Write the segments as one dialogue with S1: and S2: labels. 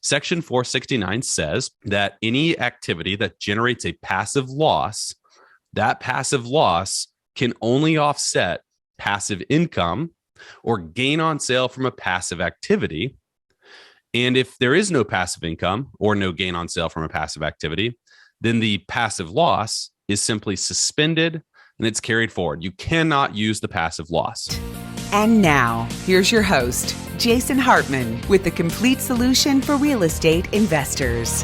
S1: Section 469 says that any activity that generates a passive loss, that passive loss can only offset passive income or gain on sale from a passive activity. And if there is no passive income or no gain on sale from a passive activity, then the passive loss is simply suspended and it's carried forward. You cannot use the passive loss.
S2: And now, here's your host, Jason Hartman, with the complete solution for real estate investors.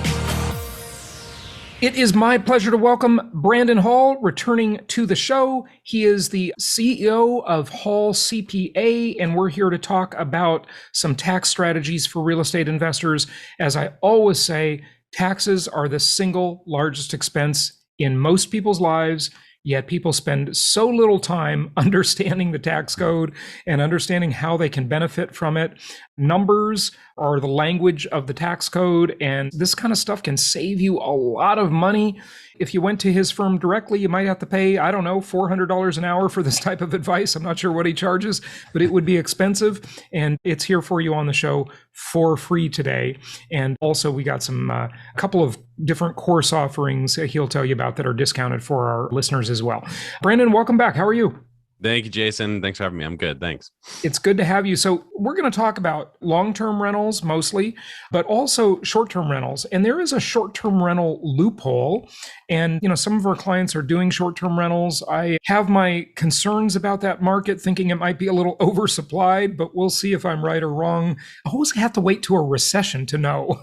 S3: It is my pleasure to welcome Brandon Hall returning to the show. He is the CEO of Hall CPA, and we're here to talk about some tax strategies for real estate investors. As I always say, taxes are the single largest expense in most people's lives. Yet people spend so little time understanding the tax code and understanding how they can benefit from it. Numbers are the language of the tax code, and this kind of stuff can save you a lot of money. If you went to his firm directly, you might have to pay, I don't know, $400 an hour for this type of advice. I'm not sure what he charges, but it would be expensive. And it's here for you on the show for free today. And also we got some a couple of different course offerings he'll tell you about that are discounted for our listeners as well. Brandon, welcome back. How are you?
S1: Thank you, Jason. Thanks for having me. I'm good. Thanks.
S3: It's good to have you. So we're going to talk about long-term rentals mostly, but also short-term rentals. And there is a short-term rental loophole. And, some of our clients are doing short-term rentals. I have my concerns about that market, thinking it might be a little oversupplied, but we'll see if I'm right or wrong. I always have to wait to a recession to know.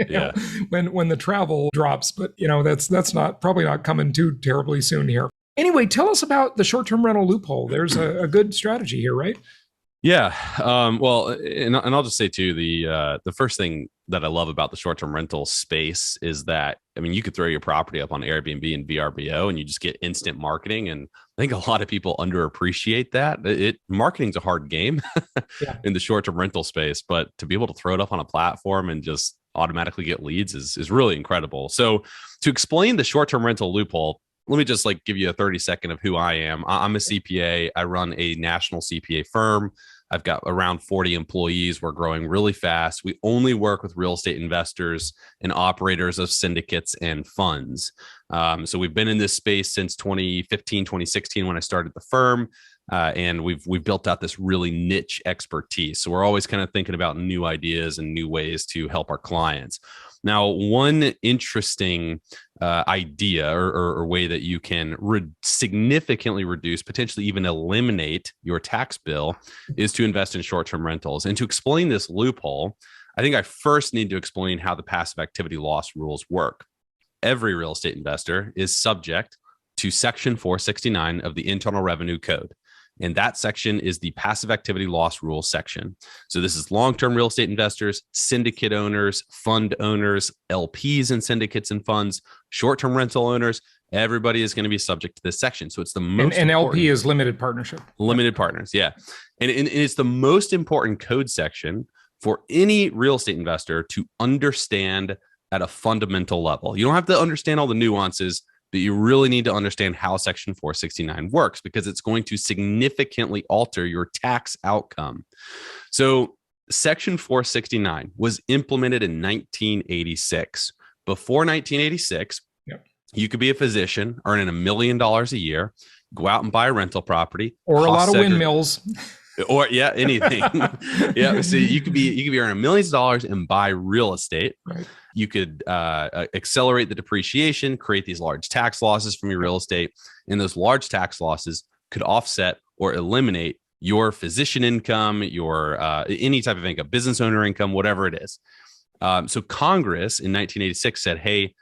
S1: Yeah.
S3: When the travel drops, but that's probably not coming too terribly soon here. Anyway, tell us about the short-term rental loophole. There's a good strategy here, right?
S1: Yeah. Well, and I'll just say too, the first thing that I love about the short-term rental space is that, you could throw your property up on Airbnb and VRBO and you just get instant marketing. And I think a lot of people underappreciate that. Marketing's a hard game in the short-term rental space, but to be able to throw it up on a platform and just automatically get leads is really incredible. So to explain the short-term rental loophole, let me just give you a 30-second of who I am. I'm a CPA. I run a national CPA firm. I've got around 40 employees. We're growing really fast. We only work with real estate investors and operators of syndicates and funds. So we've been in this space since 2015, 2016 when I started the firm. And we've built out this really niche expertise. So we're always kind of thinking about new ideas and new ways to help our clients. Now, one interesting idea or way that you can significantly reduce, potentially even eliminate your tax bill is to invest in short-term rentals. And to explain this loophole, I think I first need to explain how the passive activity loss rules work. Every real estate investor is subject to Section 469 of the Internal Revenue Code. And that section is the passive activity loss rule section. So this is long-term real estate investors, syndicate owners, fund owners, LPs and syndicates and funds, short-term rental owners. Everybody is going to be subject to this section. So it's the most
S3: and LP is limited partnership.
S1: Limited partners, yeah. And it's the most important code section for any real estate investor to understand at a fundamental level. You don't have to understand all the nuances, but you really need to understand how Section 469 works because it's going to significantly alter your tax outcome. So Section 469 was implemented in 1986. Before 1986, you could be a physician earning $1 million a year, go out and buy a rental property.
S3: Or a lot of windmills.
S1: Or anything. So you could be earning millions of dollars and buy real estate.
S3: Right.
S1: You could accelerate the depreciation, create these large tax losses from your real estate, and those large tax losses could offset or eliminate your physician income, your any type of income, business owner income, whatever it is. So Congress in 1986 said, "Hey,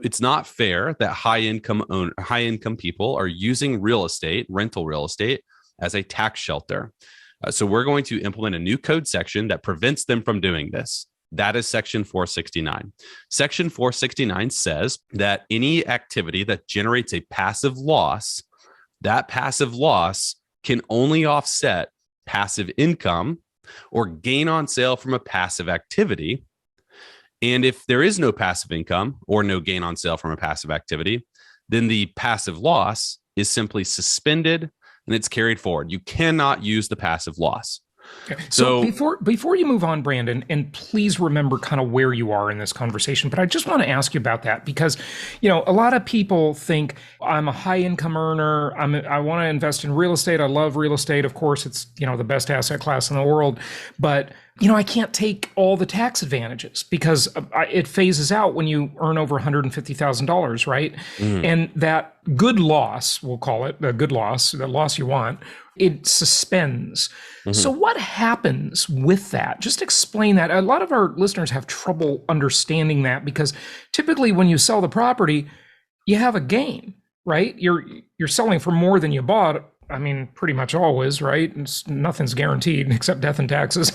S1: it's not fair that high income people are using rental real estate, as a tax shelter. So we're going to implement a new code section that prevents them from doing this." That is Section 469. Section 469 says that any activity that generates a passive loss, that passive loss can only offset passive income or gain on sale from a passive activity. And if there is no passive income or no gain on sale from a passive activity, then the passive loss is simply suspended and it's carried forward. You cannot use the passive loss.
S3: Okay. So
S1: So
S3: before you move on, Brandon, and please remember kind of where you are in this conversation, but I just want to ask you about that because, a lot of people think I'm a high income earner. I want to invest in real estate. I love real estate. Of course, it's, the best asset class in the world, but I can't take all the tax advantages because it phases out when you earn over $150,000, right?
S1: mhm,
S3: And that good loss, we'll call it the good loss, the loss you want, it suspends. So
S1: mhm.
S3: what happens with that? Just explain that. A lot of our listeners have trouble understanding that because typically when you sell the property, you have a gain, right? You're selling for more than you bought. I mean, pretty much always, right? Nothing's guaranteed except death and taxes.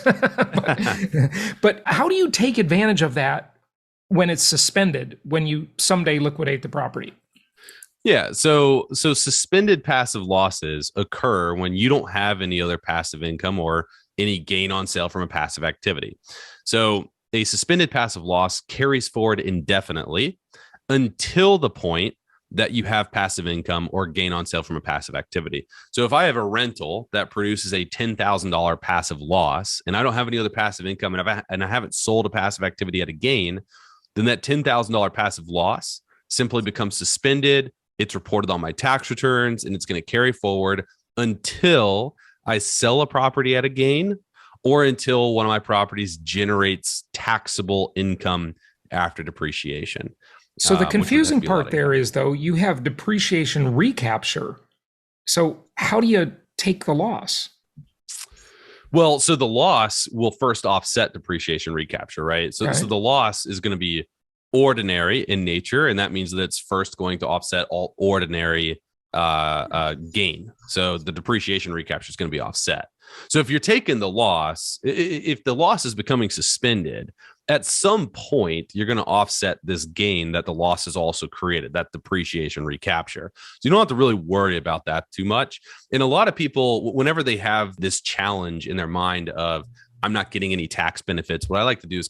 S3: but how do you take advantage of that when it's suspended, when you someday liquidate the property?
S1: Yeah, so suspended passive losses occur when you don't have any other passive income or any gain on sale from a passive activity. So a suspended passive loss carries forward indefinitely until the point that you have passive income or gain on sale from a passive activity. So if I have a rental that produces a $10,000 passive loss and I don't have any other passive income and I haven't sold a passive activity at a gain, then that $10,000 passive loss simply becomes suspended. It's reported on my tax returns and it's going to carry forward until I sell a property at a gain or until one of my properties generates taxable income after depreciation.
S3: So the
S1: Which would have to
S3: confusing
S1: be a lot
S3: part
S1: of
S3: there
S1: income.
S3: is, though, you have depreciation recapture. So how do you take the loss?
S1: Well, so the loss will first offset depreciation recapture, right? So
S3: Okay.
S1: the loss is going to be ordinary in nature, and that means that it's first going to offset all ordinary gain. So the depreciation recapture is going to be offset. So if you're taking the loss, if the loss is becoming suspended, at some point you're going to offset this gain that the loss has also created, that depreciation recapture. So you don't have to really worry about that too much. And a lot of people, whenever they have this challenge in their mind of I'm not getting any tax benefits, what I like to do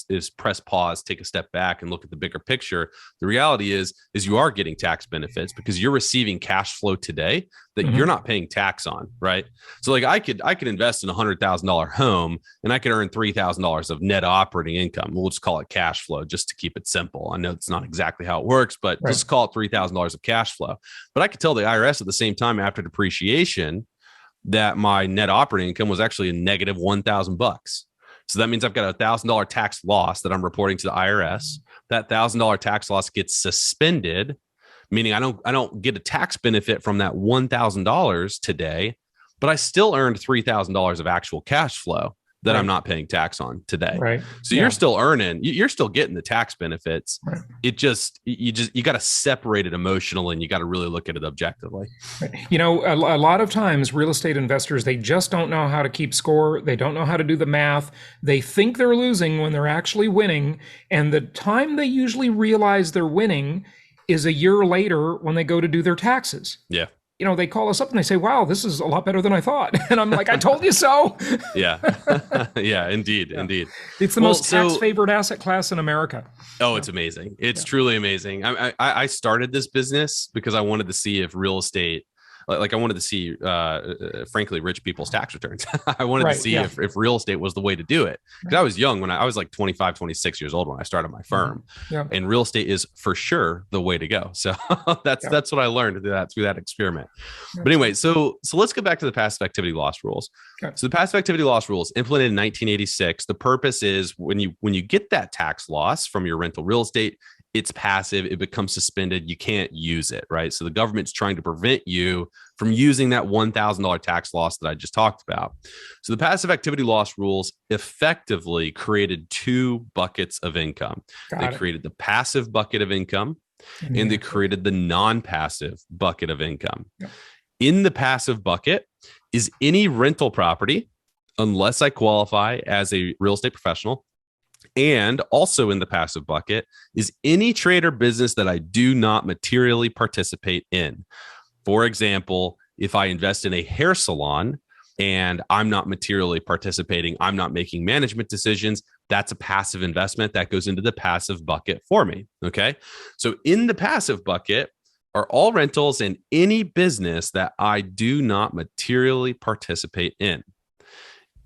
S1: is press pause, take a step back, and look at the bigger picture. The reality is you are getting tax benefits because you're receiving cash flow today that you're
S3: Mm-hmm.
S1: not paying tax on, right? So like I could invest in $100,000 home and I could earn $3,000 of net operating income. We'll just call it cash flow just to keep it simple. I know it's not exactly how it works, but
S3: Right.
S1: let's call it $3,000 of cash flow. But I could tell the IRS at the same time after depreciation that my net operating income was actually a negative $1,000. So that means I've got $1,000 tax loss that I'm reporting to the IRS. That $1,000 tax loss gets suspended, meaning I don't get a tax benefit from that $1,000 today, but I still earned $3,000 of actual cash flow that I'm
S3: Right.
S1: not paying tax on today.
S3: Right.
S1: So
S3: Yeah.
S1: you're still getting the tax benefits.
S3: Right.
S1: You got to separate it emotionally and you got to really look at it objectively.
S3: A lot of times real estate investors, they just don't know how to keep score. They don't know how to do the math. They think they're losing when they're actually winning. And the time they usually realize they're winning is a year later when they go to do their taxes.
S1: Yeah.
S3: They call us up and they say, wow, this is a lot better than I thought. And I'm like, I told you so.
S1: Yeah. Yeah, indeed.
S3: Yeah.
S1: Indeed.
S3: It's the
S1: Well,
S3: most tax favored asset class in America.
S1: oh, it's amazing. It's truly amazing. I started this business because I wanted to see if real estate, like I wanted to see, frankly, rich people's tax returns. I wanted to
S3: Right.
S1: see
S3: Yeah.
S1: if real estate was the way to do it. Because I was young when I was like 25, 26 years old when I started my firm.
S3: Yeah.
S1: And real estate is for sure the way to go. So
S3: Yeah.
S1: that's what I learned through that experiment.
S3: Yeah.
S1: But anyway, so let's get back to the passive activity loss rules.
S3: Okay.
S1: So the passive activity loss rules implemented in 1986. The purpose is when you get that tax loss from your rental real estate, it's passive, it becomes suspended, you can't use it, right? So the government's trying to prevent you from using that $1,000 tax loss that I just talked about. So the passive activity loss rules effectively created two buckets of income. They created the passive bucket of income and they created the non-passive bucket of income.
S3: Yeah.
S1: In the passive bucket is any rental property, unless I qualify as a real estate professional. And also in the passive bucket is any trade or business that I do not materially participate in. For example, if I invest in a hair salon and I'm not materially participating, I'm not making management decisions, that's a passive investment that goes into the passive bucket for me. Okay. So in the passive bucket are all rentals and any business that I do not materially participate in.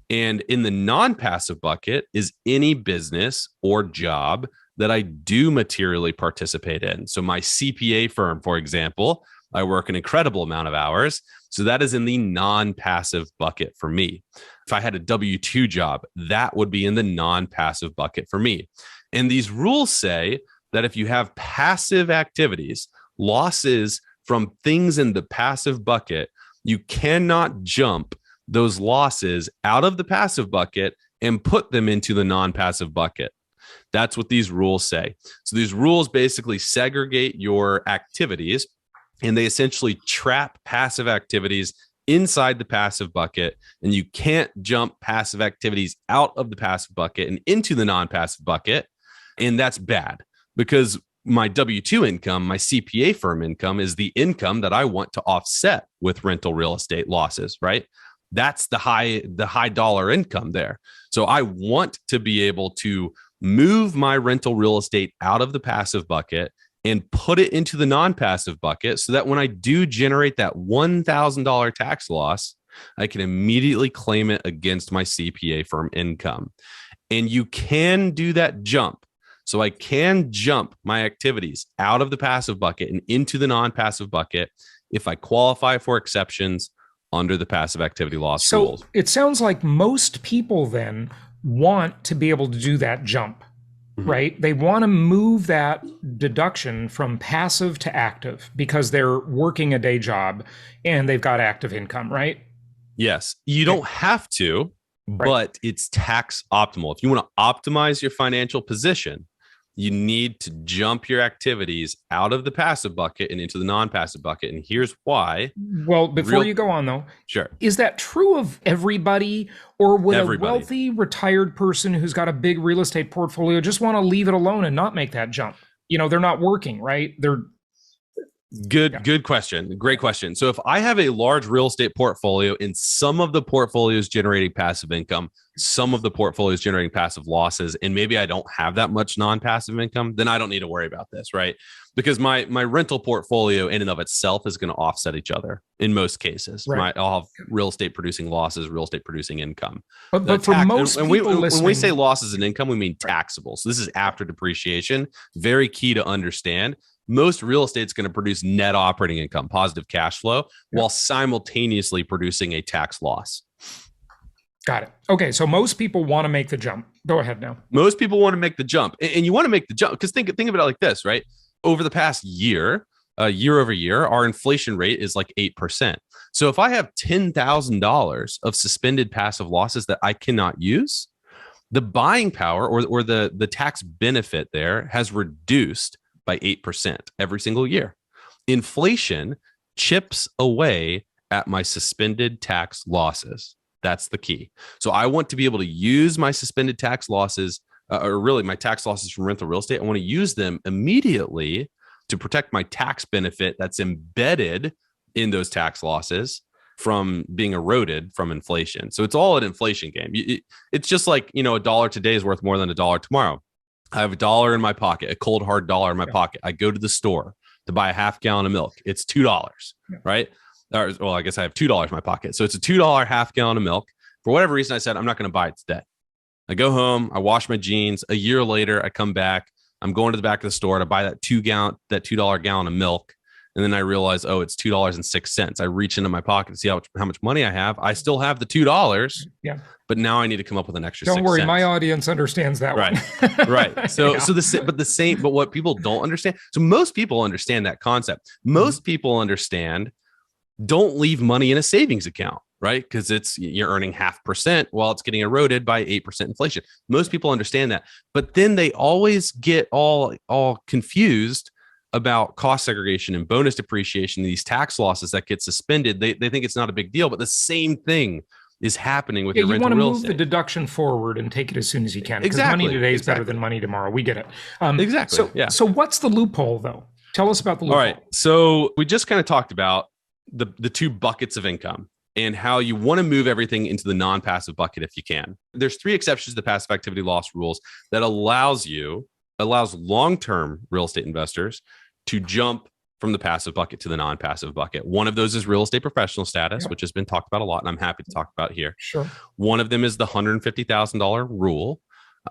S1: And in the non-passive bucket is any business or job that I do materially participate in. So my CPA firm, for example, I work an incredible amount of hours. So that is in the non-passive bucket for me. If I had a W-2 job, that would be in the non-passive bucket for me. And these rules say that if you have passive activities, losses from things in the passive bucket, you cannot jump those losses out of the passive bucket and put them into the non-passive bucket. That's what these rules say. So these rules basically segregate your activities, and they essentially trap passive activities inside the passive bucket, and you can't jump passive activities out of the passive bucket and into the non-passive bucket. And that's bad because my W-2 income, my CPA firm income, is the income that I want to offset with rental real estate losses, right? That's the high dollar income there. So I want to be able to move my rental real estate out of the passive bucket and put it into the non-passive bucket so that when I do generate that $1,000 tax loss, I can immediately claim it against my CPA firm income. And you can do that jump. So I can jump my activities out of the passive bucket and into the non-passive bucket if I qualify for exceptions under the passive activity loss rules.
S3: So it sounds like most people then want to be able to do that jump, right? They want to move that deduction from passive to active because they're working a day job and they've got active income, right?
S1: Yes, you don't have to, but it's tax optimal. If you want to optimize your financial position, you need to jump your activities out of the passive bucket and into the non-passive bucket. And here's why.
S3: Well, before you go on though,
S1: sure.
S3: Is that true of everybody, or would
S1: Everybody.
S3: a wealthy retired person who's got a big real estate portfolio just want to leave it alone and not make that jump? You know, they're not working, right?
S1: Good question. Great question. So if I have a large real estate portfolio and some of the portfolio is generating passive income, some of the portfolio is generating passive losses, and maybe I don't have that much non-passive income, then I don't need to worry about this, right? Because my rental portfolio in and of itself is going to offset each other in most cases. Right. I'll have real estate producing losses, real estate producing income.
S3: But for most people listening,
S1: when we say losses in income, we mean taxable. So this is after depreciation. Very key to understand. Most real estate is going to produce net operating income, positive cash flow, while simultaneously producing a tax loss.
S3: Got it. Okay, so most people want to make the jump. Go ahead now.
S1: Most people want to make the jump, and you want to make the jump because think of it like this, right? Over the past year over year, our inflation rate is like 8%. So if I have $10,000 of suspended passive losses that I cannot use, the buying power or the tax benefit there has reduced by 8% every single year. Inflation chips away at my suspended tax losses. That's the key. So I want to be able to use my suspended tax losses, or really my tax losses from rental real estate. I want to use them immediately to protect my tax benefit that's embedded in those tax losses from being eroded from inflation. So it's all an inflation game. It's just like, a dollar today is worth more than a dollar tomorrow. I have a dollar in my pocket, a cold hard dollar in my pocket. I go to the store to buy a half gallon of milk. It's $2, right? Well, I guess I have $2 in my pocket. So it's a $2 half gallon of milk. For whatever reason, I said, I'm not going to buy it today. I go home, I wash my jeans. A year later, I come back. I'm going to the back of the store to buy that $2 gallon of milk. And then I realize, it's $2.06. I reach into my pocket to see how much money I have. I still have the $2.
S3: Yeah.
S1: But now I need to come up with an extra.
S3: Don't
S1: 6
S3: worry,
S1: cents.
S3: my audience understands that
S1: right.
S3: one.
S1: Right. So but what people don't understand. So most people understand that concept. Most people understand don't leave money in a savings account, right? Because you're earning 0.5% while it's getting eroded by 8% inflation. Most people understand that, but then they always get all confused about cost segregation and bonus depreciation, these tax losses that get suspended. They think it's not a big deal, but the same thing is happening with your rental real estate. You want to move
S3: the deduction forward and take it as soon as you can. Because
S1: exactly.
S3: Money today is better than money tomorrow. We get it.
S1: Exactly.
S3: So what's the loophole though? Tell us about the loophole.
S1: All right. So we just kind of talked about the two buckets of income and how you want to move everything into the non-passive bucket if you can. There's 3 exceptions to the passive activity loss rules that allows long-term real estate investors to jump from the passive bucket to the non-passive bucket. One of those is real estate professional status,
S3: Yep.
S1: which has been talked about a lot, and I'm happy to talk about here.
S3: Sure.
S1: One of them is the $150,000 rule,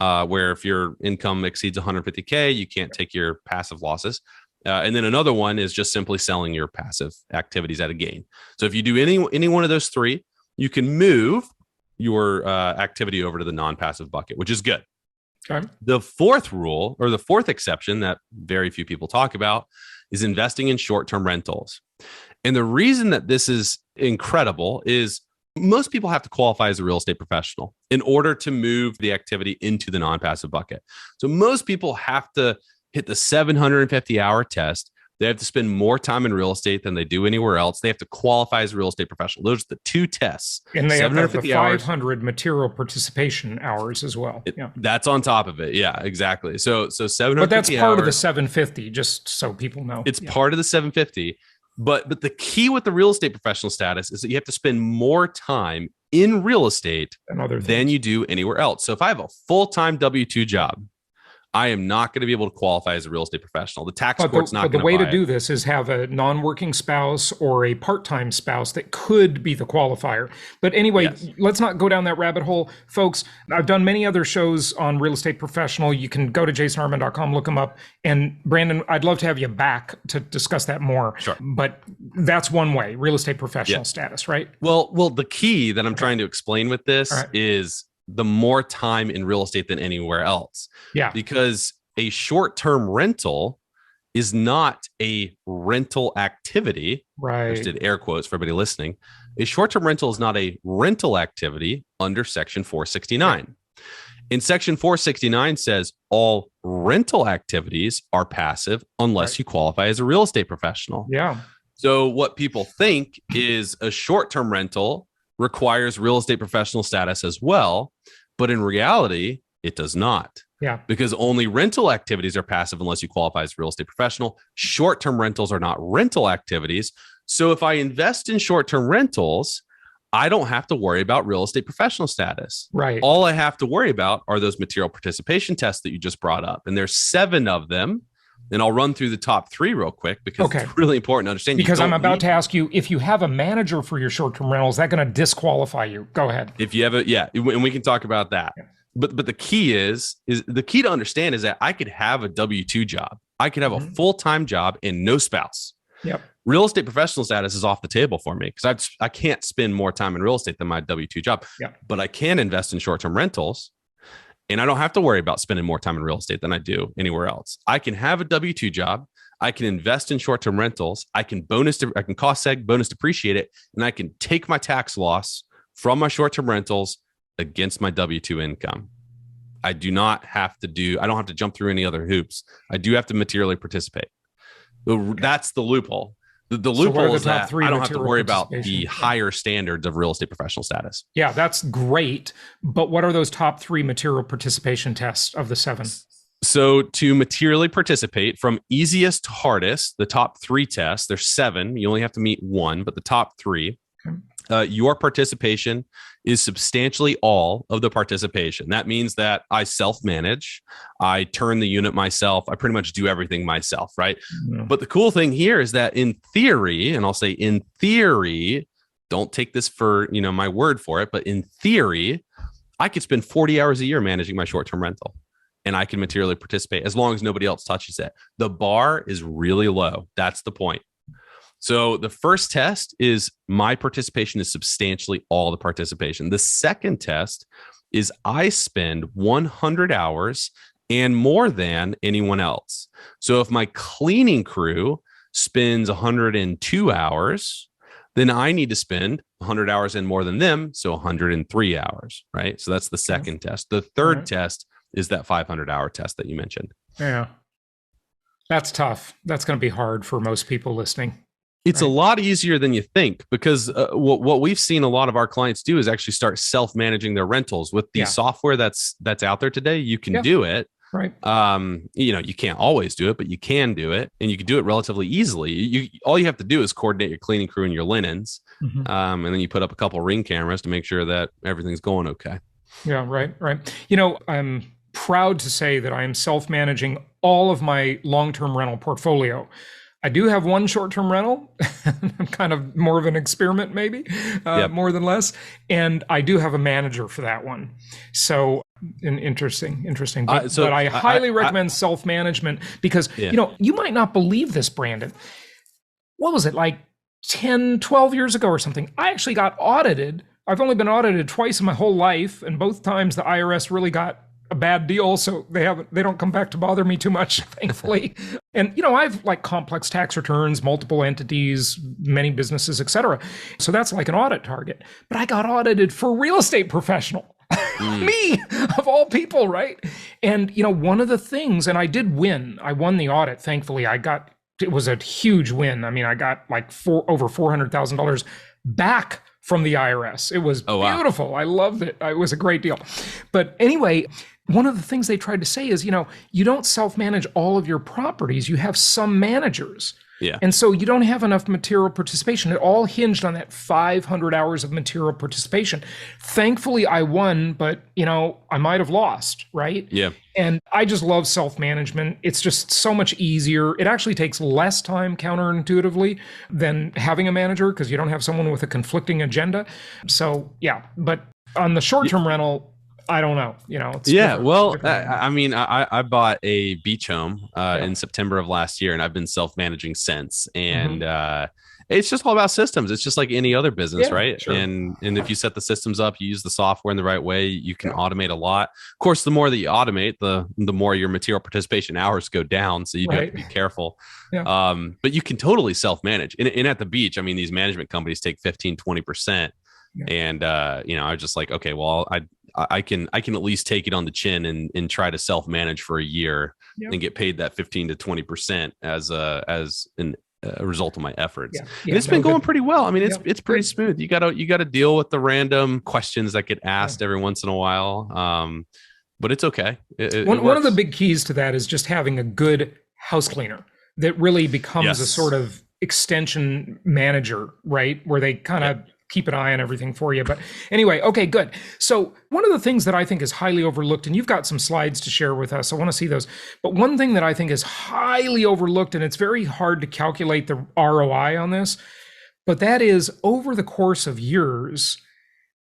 S1: where if your income exceeds 150K, you can't take your passive losses. And then another one is just simply selling your passive activities at a gain. So if you do any one of those three, you can move your activity over to the non-passive bucket, which is good.
S3: Okay.
S1: The fourth rule, or the fourth exception that very few people talk about, is investing in short-term rentals. And the reason that this is incredible is most people have to qualify as a real estate professional in order to move the activity into the non-passive bucket. So most people have to hit the 750-hour test. They have to spend more time in real estate than they do anywhere else. They have to qualify as a real estate professional. Those are the two tests.
S3: And they have to have the 500
S1: hours.
S3: material participation hours as well.
S1: That's on top of it. Yeah, exactly. So 750
S3: But that's part
S1: hours,
S3: of the 750, just so people know.
S1: It's part of the 750. But the key with the real estate professional status is that you have to spend more time in real estate than you do anywhere else. So if I have a full-time W-2 job, I am not going to be able to qualify as a real estate professional. The tax court's not going to buy it.
S3: The way to do this is have a non-working spouse or a part-time spouse that could be the qualifier. But anyway, Let's not go down that rabbit hole. Folks, I've done many other shows on real estate professional. You can go to jasonhartman.com, look them up. And Brandon, I'd love to have you back to discuss that more.
S1: Sure.
S3: But that's one way, real estate professional status, right?
S1: Well, the key that I'm trying to explain with this is the more time in real estate than anywhere else.
S3: Yeah.
S1: Because a short-term rental is not a rental activity.
S3: Right.
S1: I just did air quotes for everybody listening. A short-term rental is not a rental activity under Section 469. And Section 469 says all rental activities are passive unless you qualify as a real estate professional.
S3: Yeah.
S1: So what people think is a short-term rental requires real estate professional status as well. But in reality, it does not.
S3: Yeah.
S1: Because only rental activities are passive unless you qualify as a real estate professional. Short-term rentals are not rental activities. So if I invest in short-term rentals, I don't have to worry about real estate professional status.
S3: Right.
S1: All I have to worry about are those material participation tests that you just brought up. And there's 7 of them. And I'll run through the top 3 real quick because it's really important to understand.
S3: Because I'm about to ask you, if you have a manager for your short-term rental, is that going to disqualify you? Go ahead.
S1: If you have and we can talk about that. Yeah. But the key is the key to understand is that I could have a W-2 job. I could have a full-time job and no spouse.
S3: Yep.
S1: Real estate professional status is off the table for me because I can't spend more time in real estate than my W-2 job.
S3: Yep.
S1: But I can invest in short-term rentals. And I don't have to worry about spending more time in real estate than I do anywhere else. I can have a W-2 job. I can invest in short-term rentals. I can cost seg, bonus depreciate it, and I can take my tax loss from my short-term rentals against my W-2 income. I don't have to jump through any other hoops. I do have to materially participate. That's the loophole. The loophole is that I don't have to worry about the higher standards of real estate professional status.
S3: Yeah, that's great. But what are those top 3 material participation tests of the 7?
S1: So to materially participate from easiest to hardest, the top 3 tests, there's 7. You only have to meet 1, but the top 3, your participation is substantially all of the participation. That means that I self-manage, I turn the unit myself, I pretty much do everything myself, right? Mm-hmm. But the cool thing here is that in theory, and I'll say in theory, don't take this for my word for it, but in theory, I could spend 40 hours a year managing my short-term rental and I can materially participate as long as nobody else touches it. The bar is really low. That's the point. So the first test is my participation is substantially all the participation. The second test is I spend 100 hours and more than anyone else. So if my cleaning crew spends 102 hours, then I need to spend 100 hours and more than them. So 103 hours, right? So that's the second test. The third test is that 500-hour test that you mentioned.
S3: Yeah. That's tough. That's going to be hard for most people listening.
S1: It's a lot easier than you think because what we've seen a lot of our clients do is actually start self-managing their rentals with the software that's out there today. You can do it.
S3: Right.
S1: You can't always do it, but you can do it and you can do it relatively easily. All you have to do is coordinate your cleaning crew and your linens. And then you put up a couple of Ring cameras to make sure that everything's going okay.
S3: Yeah. Right. I'm proud to say that I am self-managing all of my long-term rental portfolio. I do have one short-term rental. I'm kind of more of an experiment, maybe,
S1: Yep.
S3: more than less. And I do have a manager for that one. So interesting. But I highly recommend self-management because,
S1: Yeah.
S3: you might not believe this, Brandon. What was it, like 10, 12 years ago or something? I actually got audited. I've only been audited twice in my whole life. And both times the IRS really got a bad deal, so they don't come back to bother me too much, thankfully. And I've like complex tax returns, multiple entities, many businesses, etc. So that's like an audit target. But I got audited for real estate professional. Me, of all people, right? And one of the things, and I did win. I won the audit, thankfully. It was a huge win. I mean, I got like over $400,000 back from the IRS. It was beautiful. Wow. I loved it. It was a great deal. But anyway, one of the things they tried to say is, you don't self-manage all of your properties. You have some managers.
S1: Yeah.
S3: And so you don't have enough material participation. It all hinged on that 500 hours of material participation. Thankfully, I won, but, I might have lost, right?
S1: Yeah.
S3: And I just love self-management. It's just so much easier. It actually takes less time counterintuitively than having a manager because you don't have someone with a conflicting agenda. So, yeah. But on the short-term rental, I don't know. It's different.
S1: Well, I mean, I bought a beach home in September of last year, and I've been self-managing since. And it's just all about systems. It's just like any other business, right?
S3: Sure.
S1: And if you set the systems up, you use the software in the right way, you can automate a lot. Of course, the more that you automate, the more your material participation hours go down. So you do have to be careful. Yeah. But you can totally self-manage. And at the beach, I mean, these management companies take 15, 20%. Yeah. And, I was just like, okay, well, I can at least take it on the chin and try to self-manage for a year and get paid that 15 to 20% as a result of my efforts. Yeah. And it's been going pretty well. I mean, it's pretty smooth. You gotta deal with the random questions that get asked every once in a while. But it's okay.
S3: One of the big keys to that is just having a good house cleaner that really becomes a sort of extension manager, right? Where they kind of keep an eye on everything for you. But anyway, okay, good. So one of the things that I think is highly overlooked, and you've got some slides to share with us, I want to see those. But one thing that I think is highly overlooked, and it's very hard to calculate the ROI on this, but that is over the course of years,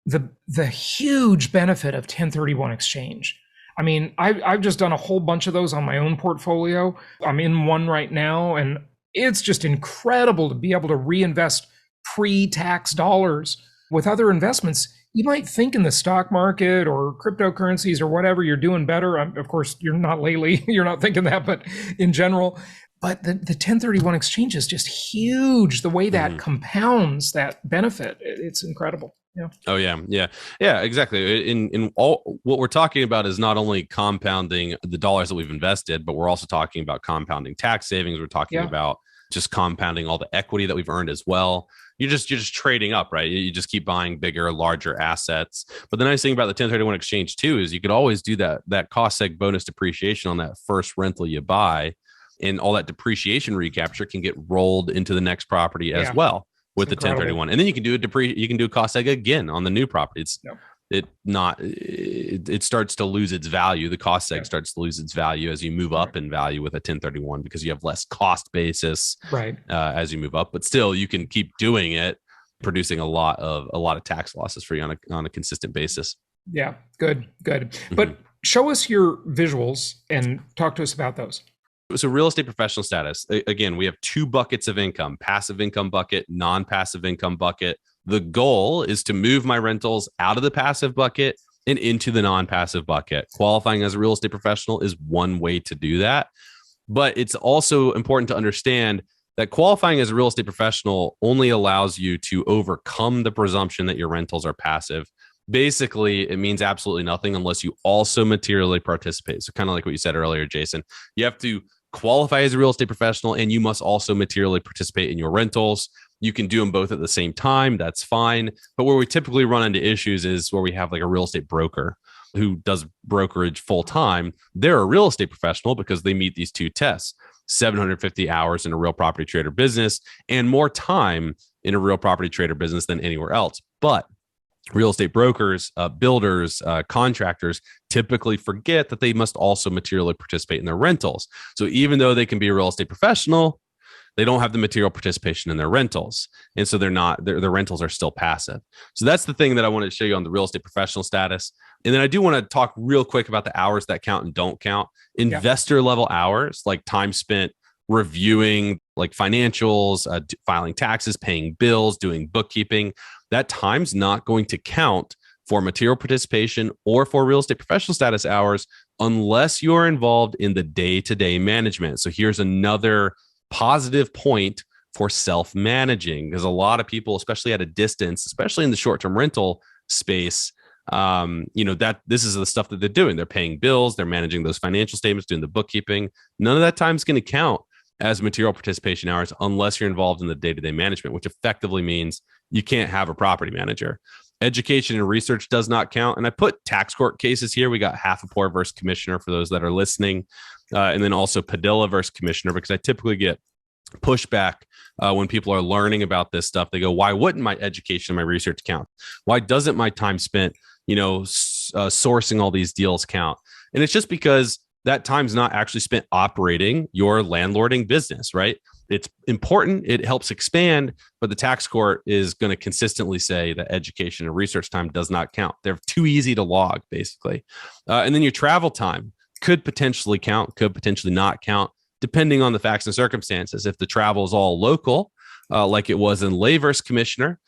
S3: the huge benefit of 1031 exchange. I mean, I've just done a whole bunch of those on my own portfolio. I'm in one right now, and it's just incredible to be able to reinvest pre-tax dollars with other investments. You might think in the stock market or cryptocurrencies or whatever, you're doing better. Of course, you're not lately, you're not thinking that, but in general. But the 1031 exchange is just huge. The way that compounds that benefit, it's incredible. Yeah.
S1: Oh yeah, exactly. In all, what we're talking about is not only compounding the dollars that we've invested, but we're also talking about compounding tax savings. We're talking about just compounding all the equity that we've earned as well. You're just trading up, right? You just keep buying bigger, larger assets. But the nice thing about the 1031 exchange too is you could always do that cost seg bonus depreciation on that first rental you buy, and all that depreciation recapture can get rolled into the next property as well with the 1031. And then you can do a cost seg again on the new property. It starts to lose its value. The cost seg starts to lose its value as you move up in value with a 1031 because you have less cost basis as you move up. But still, you can keep doing it, producing a lot of tax losses for you on a consistent basis.
S3: Yeah, good. But show us your visuals and talk to us about those.
S1: So real estate professional status, again, we have two buckets of income: passive income bucket, non-passive income bucket. The goal is to move my rentals out of the passive bucket and into the non-passive bucket. Qualifying as a real estate professional is one way to do that. But it's also important to understand that qualifying as a real estate professional only allows you to overcome the presumption that your rentals are passive. Basically, it means absolutely nothing unless you also materially participate. So kind of like what you said earlier, Jason, you have to qualify as a real estate professional and you must also materially participate in your rentals. You can do them both at the same time. That's fine. But where we typically run into issues is where we have like a real estate broker who does brokerage full time. They're a real estate professional because they meet these two tests: 750 hours in a real property trader business and more time in a real property trader business than anywhere else. But real estate brokers, builders, contractors typically forget that they must also materially participate in their rentals. So even though they can be a real estate professional, they don't have the material participation in their rentals. And so their rentals are still passive. So that's the thing that I wanted to show you on the real estate professional status. And then I do want to talk real quick about the hours that count and don't count. Investor level hours, like time spent reviewing like financials, filing taxes, paying bills, doing bookkeeping, that time's not going to count for material participation or for real estate professional status hours unless you're involved in the day-to-day management. So here's another positive point for self-managing, because a lot of people, especially at a distance, especially in the short-term rental space, that this is the stuff that they're doing. They're paying bills, they're managing those financial statements, doing the bookkeeping. None of that time is going to count as material participation hours unless you're involved in the day-to-day management, which effectively means you can't have a property manager. Education and research does not count. And I put tax court cases here. We got half a pour versus commissioner for those that are listening. And then also Padilla versus commissioner, because I typically get pushback when people are learning about this stuff. They go, why wouldn't my education and my research count? Why doesn't my time spent, sourcing all these deals count? And it's just because that time's not actually spent operating your landlording business, right? It's important. It helps expand, but the tax court is going to consistently say that education and research time does not count. They're too easy to log, basically. And then your travel time could potentially count, could potentially not count, depending on the facts and circumstances. If the travel is all local, like it was in Lay versus Commissioner,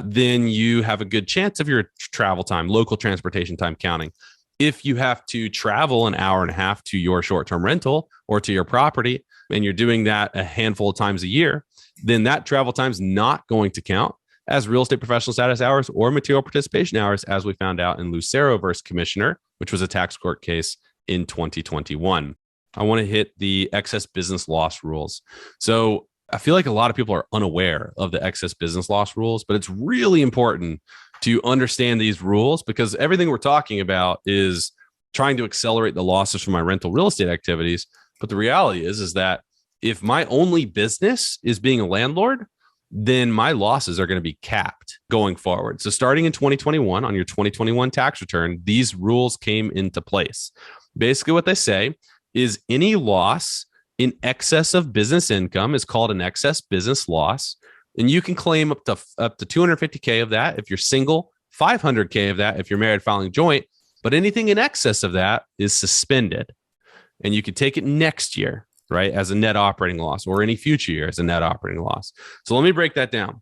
S1: then you have a good chance of your travel time, local transportation time counting. If you have to travel an hour and a half to your short-term rental or to your property, and you're doing that a handful of times a year, then that travel time is not going to count as real estate professional status hours or material participation hours, as we found out in Lucero versus Commissioner, which was a tax court case in 2021. I want to hit the excess business loss rules. So I feel like a lot of people are unaware of the excess business loss rules, but it's really important to understand these rules, because everything we're talking about is trying to accelerate the losses from my rental real estate activities. But the reality is that if my only business is being a landlord, then my losses are going to be capped going forward. So starting in 2021, on your 2021 tax return, these rules came into place. Basically, what they say is any loss in excess of business income is called an excess business loss. And you can claim up to $250K of that if you're single, $500K of that if you're married filing joint, but anything in excess of that is suspended. And you could take it next year, right, as a net operating loss, or any future year as a net operating loss. So let me break that down.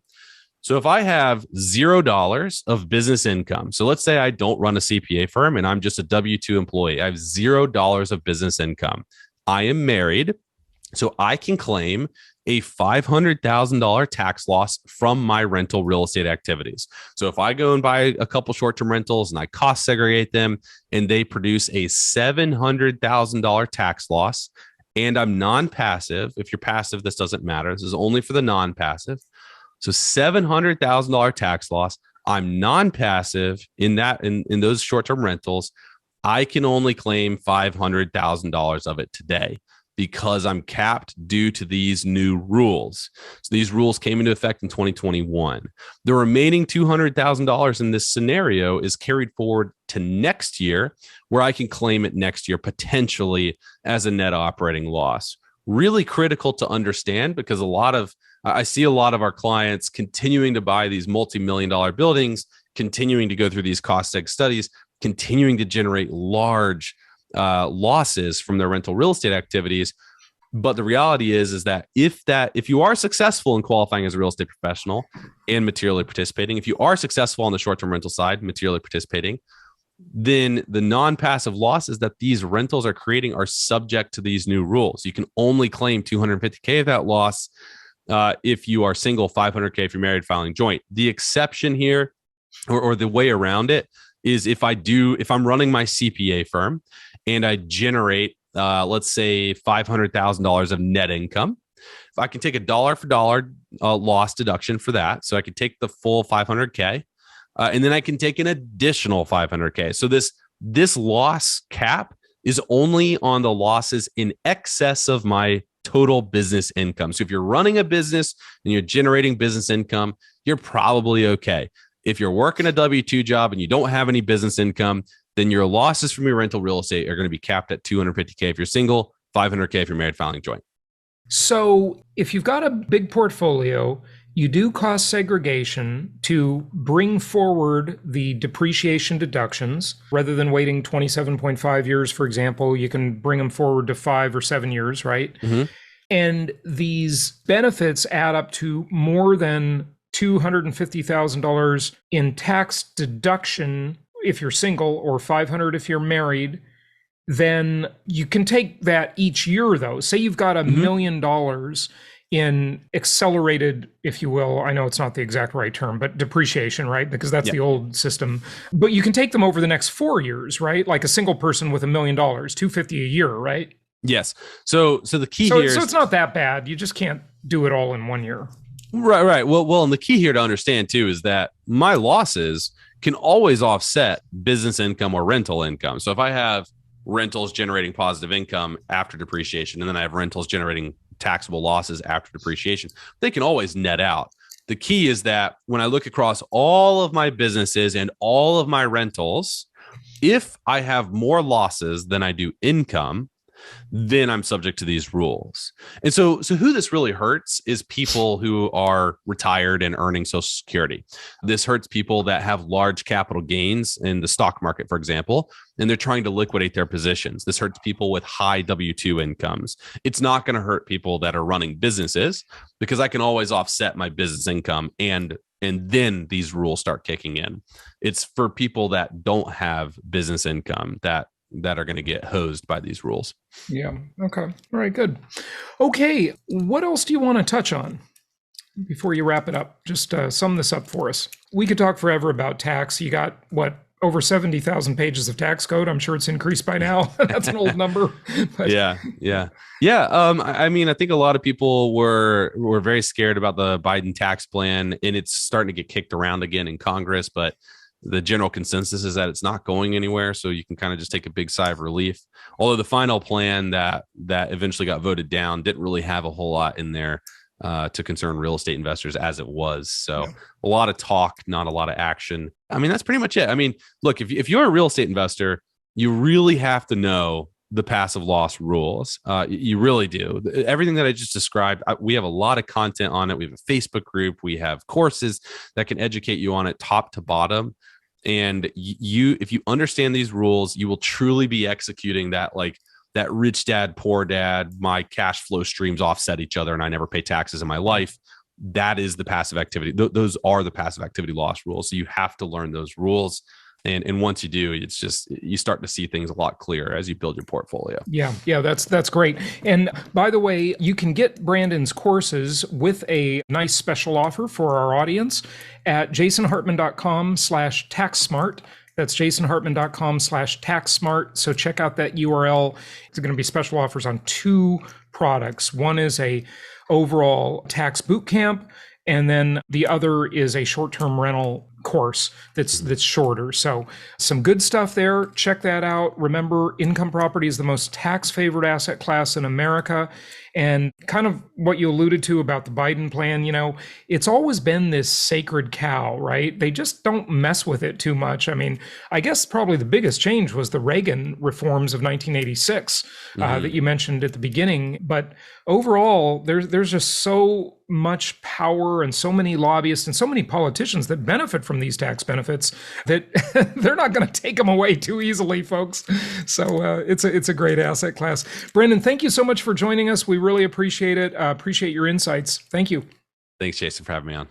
S1: So if I have $0 of business income, so let's say I don't run a CPA firm and I'm just a W-2 employee, I have $0 of business income. I am married, so I can claim a $500,000 tax loss from my rental real estate activities. So if I go and buy a couple short-term rentals and I cost segregate them and they produce a $700,000 tax loss, and I'm non-passive. If you're passive, this doesn't matter. This is only for the non-passive. So $700,000 tax loss. I'm non-passive in those short-term rentals. I can only claim $500,000 of it today, because I'm capped due to these new rules. So these rules came into effect in 2021. The remaining $200,000 in this scenario is carried forward to next year, where I can claim it next year potentially as a net operating loss. Really critical to understand, because I see a lot of our clients continuing to buy these multi-million-dollar buildings, continuing to go through these cost seg studies, continuing to generate large losses from their rental real estate activities. But the reality is that if you are successful in qualifying as a real estate professional and materially participating, if you are successful on the short-term rental side, materially participating, then the non-passive losses that these rentals are creating are subject to these new rules. You can only claim $250K of that loss if you are single, $500K if you're married filing joint. The exception here, or the way around it, is if I'm running my CPA firm and I generate, let's say $500,000 of net income, if I can take a dollar for dollar loss deduction for that, so I can take the full $500K, and then I can take an additional $500K. So this loss cap is only on the losses in excess of my total business income. So if you're running a business and you're generating business income, you're probably okay. If you're working a W-2 job and you don't have any business income, then your losses from your rental real estate are going to be capped at $250K if you're single, $500K if you're married filing joint.
S3: So if you've got a big portfolio, you do cost segregation to bring forward the depreciation deductions. Rather than waiting 27.5 years, for example, you can bring them forward to 5 or 7 years, right?
S1: Mm-hmm.
S3: And these benefits add up to more than $250,000 in tax deduction if you're single, or 500 if you're married. Then you can take that each year, though. Say you've got $1
S1: Mm-hmm.
S3: million in accelerated, if you will, I know it's not the exact right term, but depreciation, right? Because that's
S1: Yeah.
S3: the old system. But you can take them over the next 4 years, right? Like a single person with $1 million, 250 a year, right?
S1: Yes. So the key
S3: So
S1: here
S3: so
S1: is
S3: it's not that bad. You just can't do it all in 1 year.
S1: right. Well, and the key here to understand too is that my losses can always offset business income or rental income. So if I have rentals generating positive income after depreciation, and then I have rentals generating taxable losses after depreciation, they can always net out. The key is that when I look across all of my businesses and all of my rentals, if I have more losses than I do income, then I'm subject to these rules. And so who this really hurts is people who are retired and earning Social Security. This hurts people that have large capital gains in the stock market, for example, and they're trying to liquidate their positions. This hurts people with high W-2 incomes. It's not going to hurt people that are running businesses, because I can always offset my business income, and then these rules start kicking in. It's for people that don't have business income that are going to get hosed by these rules.
S3: Yeah. Okay. All right. Good. Okay. What else do you want to touch on before you wrap it up? Just sum this up for us. We could talk forever about tax. You got what? Over 70,000 pages of tax code. I'm sure it's increased by now. That's an old number. But
S1: Yeah. I mean, I think a lot of people were very scared about the Biden tax plan, and it's starting to get kicked around again in Congress. But the general consensus is that it's not going anywhere. So you can kind of just take a big sigh of relief. Although the final plan that eventually got voted down didn't really have a whole lot in there to concern real estate investors as it was. So a lot of talk, not a lot of action. I mean, that's pretty much it. I mean, look, if you're a real estate investor, you really have to know the passive loss rules. You really do. Everything that I just described, we have a lot of content on it. We have a Facebook group. We have courses that can educate you on it top to bottom. And if you understand these rules, you will truly be executing that, like that rich dad, poor dad, my cash flow streams offset each other and I never pay taxes in my life. That is the passive activity. Those are the passive activity loss rules. So you have to learn those rules. And once you do, it's just, you start to see things a lot clearer as you build your portfolio.
S3: Yeah, that's great. And by the way, you can get Brandon's courses with a nice special offer for our audience at jasonhartman.com/taxsmart. That's jasonhartman.com/taxsmart. So check out that URL. It's going to be special offers on 2 products. One is a overall tax boot camp, and then the other is a short-term rental course that's shorter. So some good stuff there. Check that out. Remember, income property is the most tax favored asset class in America. And kind of what you alluded to about the Biden plan, it's always been this sacred cow, right? They just don't mess with it too much. I mean, I guess probably the biggest change was the Reagan reforms of 1986 that you mentioned at the beginning. But overall, there's just so much power and so many lobbyists and so many politicians that benefit from these tax benefits that they're not going to take them away too easily, folks. So it's a great asset class. Brandon, thank you so much for joining us. We really appreciate it. Appreciate your insights. Thank you.
S1: Thanks, Jason, for having me on.